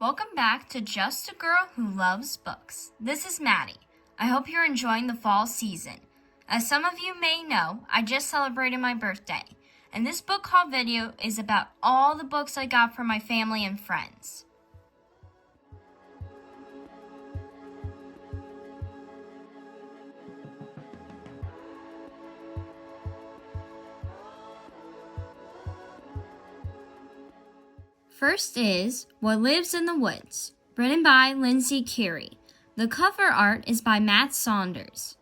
Welcome back to Just a Girl Who Loves Books. This is Maddie. I hope you're enjoying the fall season. As some of you may know, I just celebrated my birthday, and this book haul video is about all the books I got from my family and friends. First is What Lives in the Woods, written by Lindsay Carey. The cover art is by Matt Saunders.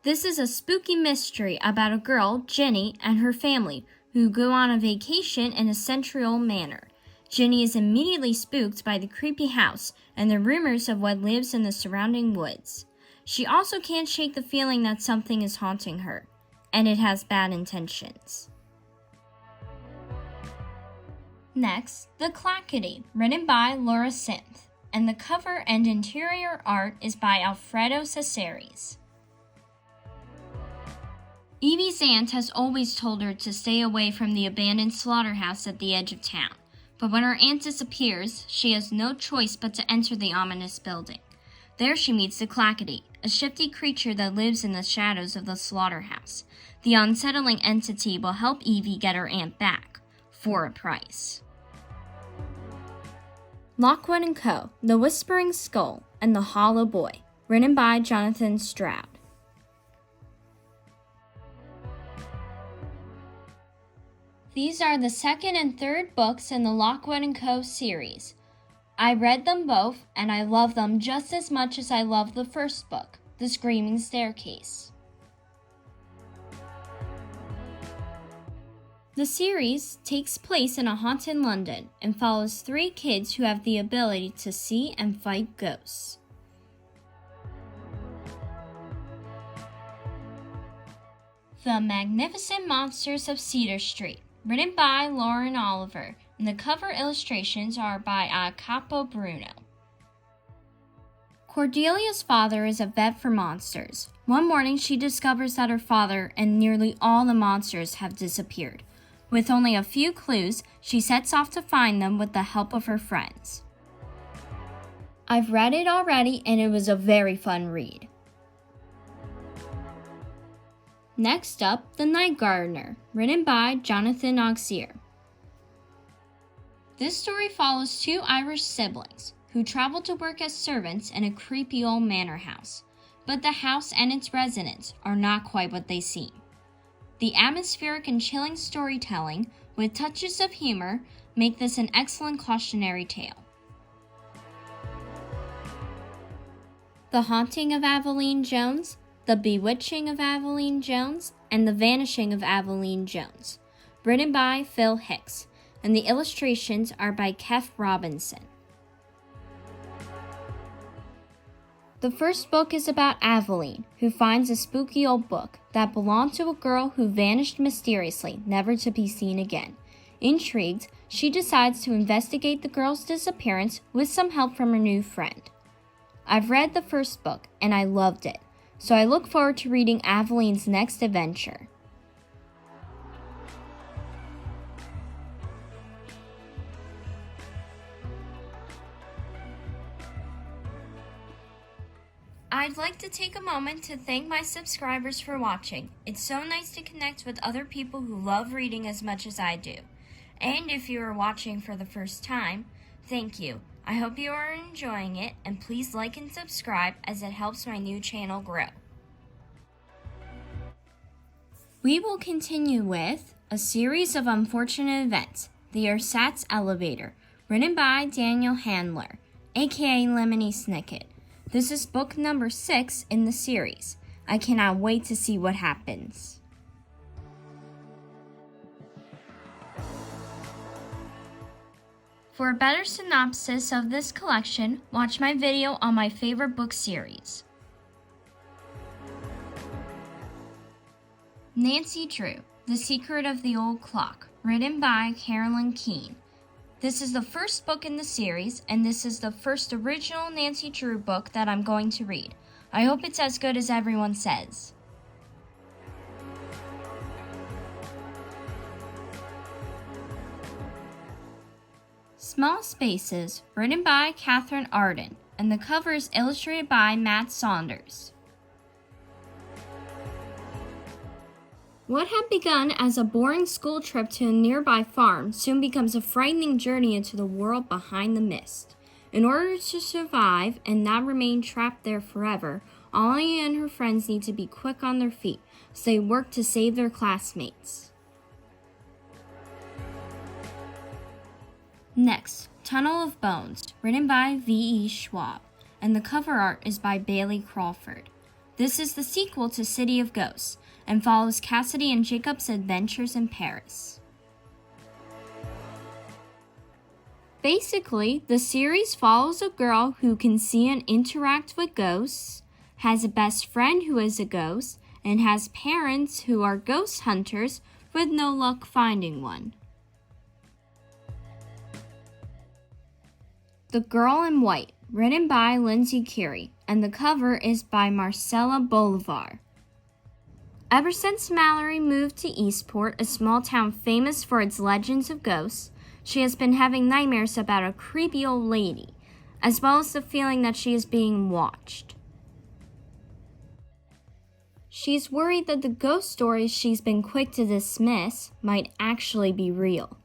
This is a spooky mystery about a girl, Jenny, and her family, who go on a vacation in a century-old manor. Jenny is immediately spooked by the creepy house and the rumors of what lives in the surrounding woods. She also can't shake the feeling that something is haunting her, and it has bad intentions. Next, The Clackety, written by Laura Synth, and the cover and interior art is by Alfredo Cesares. Evie's aunt has always told her to stay away from the abandoned slaughterhouse at the edge of town, but when her aunt disappears, she has no choice but to enter the ominous building. There she meets the Clackety, a shifty creature that lives in the shadows of the slaughterhouse. The unsettling entity will help Evie get her aunt back, for a price. Lockwood & Co., The Whispering Skull, and The Hollow Boy, written by Jonathan Stroud. These are the second and third books in the Lockwood & Co. series. I read them both, and I love them just as much as I love the first book, The Screaming Staircase. The series takes place in a haunted London and follows three kids who have the ability to see and fight ghosts. The Magnificent Monsters of Cedar Street, written by Lauren Oliver, and the cover illustrations are by Capo Bruno. Cordelia's father is a vet for monsters. One morning she discovers that her father and nearly all the monsters have disappeared. With only a few clues, she sets off to find them with the help of her friends. I've read it already and it was a very fun read. Next up, The Night Gardener, written by Jonathan Auxier. This story follows two Irish siblings who travel to work as servants in a creepy old manor house, but the house and its residents are not quite what they seem. The atmospheric and chilling storytelling, with touches of humor, make this an excellent cautionary tale. The Haunting of Aveline Jones, The Bewitching of Aveline Jones, and The Vanishing of Aveline Jones, written by Phil Hicks, and the illustrations are by Kev Robinson. The first book is about Aveline, who finds a spooky old book that belonged to a girl who vanished mysteriously, never to be seen again. Intrigued, she decides to investigate the girl's disappearance with some help from her new friend. I've read the first book, and I loved it, so I look forward to reading Aveline's next adventure. I'd like to take a moment to thank my subscribers for watching. It's so nice to connect with other people who love reading as much as I do. And if you are watching for the first time, thank you. I hope you are enjoying it, and please like and subscribe as it helps my new channel grow. We will continue with A Series of Unfortunate Events, The Ersatz Elevator, written by Daniel Handler, aka Lemony Snicket. This is book number 6 in the series. I cannot wait to see what happens. For a better synopsis of this collection, watch my video on my favorite book series. Nancy Drew, The Secret of the Old Clock, written by Carolyn Keene. This is the first book in the series, and this is the first original Nancy Drew book that I'm going to read. I hope it's as good as everyone says. Small Spaces, written by Catherine Arden, and the cover is illustrated by Matt Saunders. What had begun as a boring school trip to a nearby farm soon becomes a frightening journey into the world behind the mist. In order to survive and not remain trapped there forever, Ollie and her friends need to be quick on their feet, so they work to save their classmates. Next, Tunnel of Bones, written by V.E. Schwab, and the cover art is by Bailey Crawford. This is the sequel to City of Ghosts, and follows Cassidy and Jacob's adventures in Paris. Basically, the series follows a girl who can see and interact with ghosts, has a best friend who is a ghost, and has parents who are ghost hunters with no luck finding one. The Girl in White, written by Lindsay Curie, and the cover is by Marcella Bolivar. Ever since Mallory moved to Eastport, a small town famous for its legends of ghosts, she has been having nightmares about a creepy old lady, as well as the feeling that she is being watched. She's worried that the ghost stories she's been quick to dismiss might actually be real.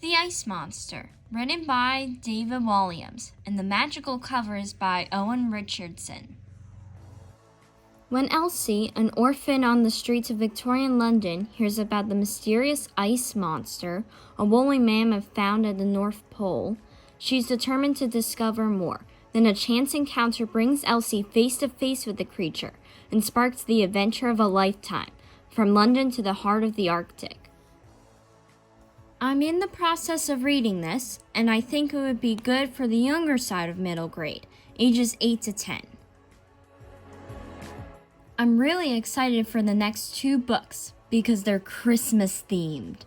The Ice Monster, written by David Williams, and the magical cover is by Owen Richardson. When Elsie, an orphan on the streets of Victorian London, hears about the mysterious ice monster, a woolly mammoth found at the North Pole, she's determined to discover more. Then a chance encounter brings Elsie face to face with the creature and sparks the adventure of a lifetime, from London to the heart of the Arctic. I'm in the process of reading this, and I think it would be good for the younger side of middle grade, ages 8 to 10. I'm really excited for the next 2 books because they're Christmas themed.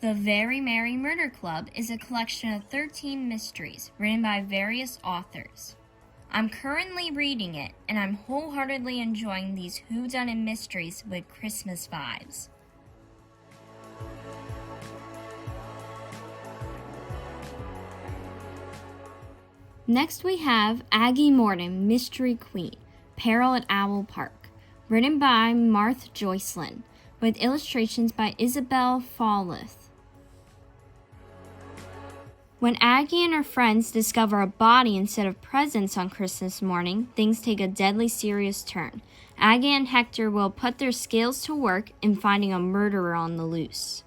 The Very Merry Murder Club is a collection of 13 mysteries written by various authors. I'm currently reading it, and I'm wholeheartedly enjoying these whodunit mysteries with Christmas vibes. Next we have Aggie Morton, Mystery Queen, Peril at Owl Park, written by Martha Joycelyn, with illustrations by Isabel Fawleth. When Aggie and her friends discover a body instead of presents on Christmas morning, things take a deadly serious turn. Aggie and Hector will put their scales to work in finding a murderer on the loose.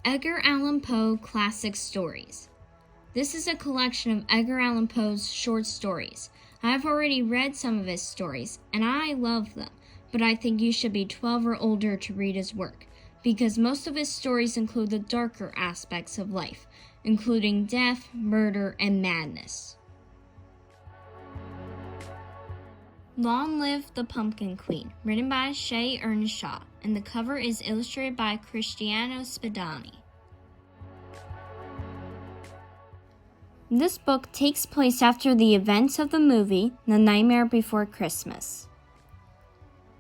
Edgar Allan Poe Classic Stories. This is a collection of Edgar Allan Poe's short stories. I have already read some of his stories, and I love them, but I think you should be 12 or older to read his work, because most of his stories include the darker aspects of life, including death, murder, and madness. Long Live the Pumpkin Queen, written by Shea Earnshaw, and the cover is illustrated by Cristiano Spadani. This book takes place after the events of the movie The Nightmare Before Christmas.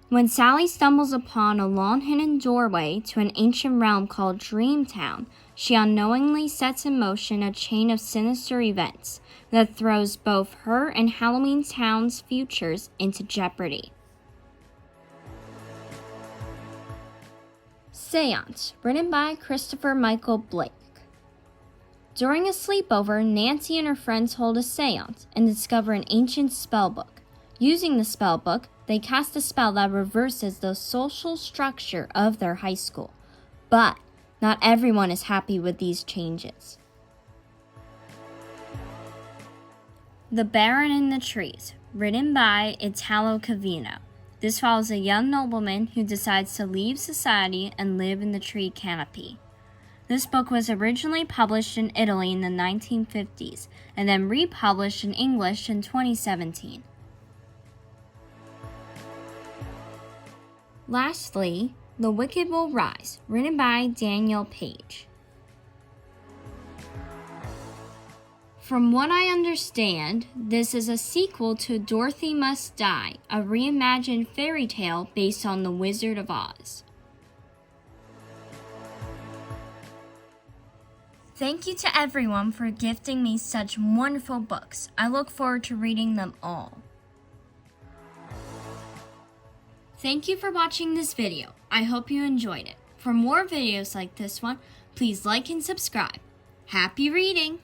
When Sally stumbles upon a long-hidden doorway to an ancient realm called Dreamtown, she unknowingly sets in motion a chain of sinister events that throws both her and Halloween Town's futures into jeopardy. Seance, written by Christopher Michael Blake. During a sleepover, Nancy and her friends hold a seance and discover an ancient spellbook. Using the spellbook, they cast a spell that reverses the social structure of their high school. But not everyone is happy with these changes. The Baron in the Trees, written by Italo Calvino. This follows a young nobleman who decides to leave society and live in the tree canopy. This book was originally published in Italy in the 1950s and then republished in English in 2017. Lastly, The Wicked Will Rise, written by Daniel Page. From what I understand, this is a sequel to Dorothy Must Die, a reimagined fairy tale based on The Wizard of Oz. Thank you to everyone for gifting me such wonderful books. I look forward to reading them all. Thank you for watching this video. I hope you enjoyed it. For more videos like this one, please like and subscribe. Happy reading!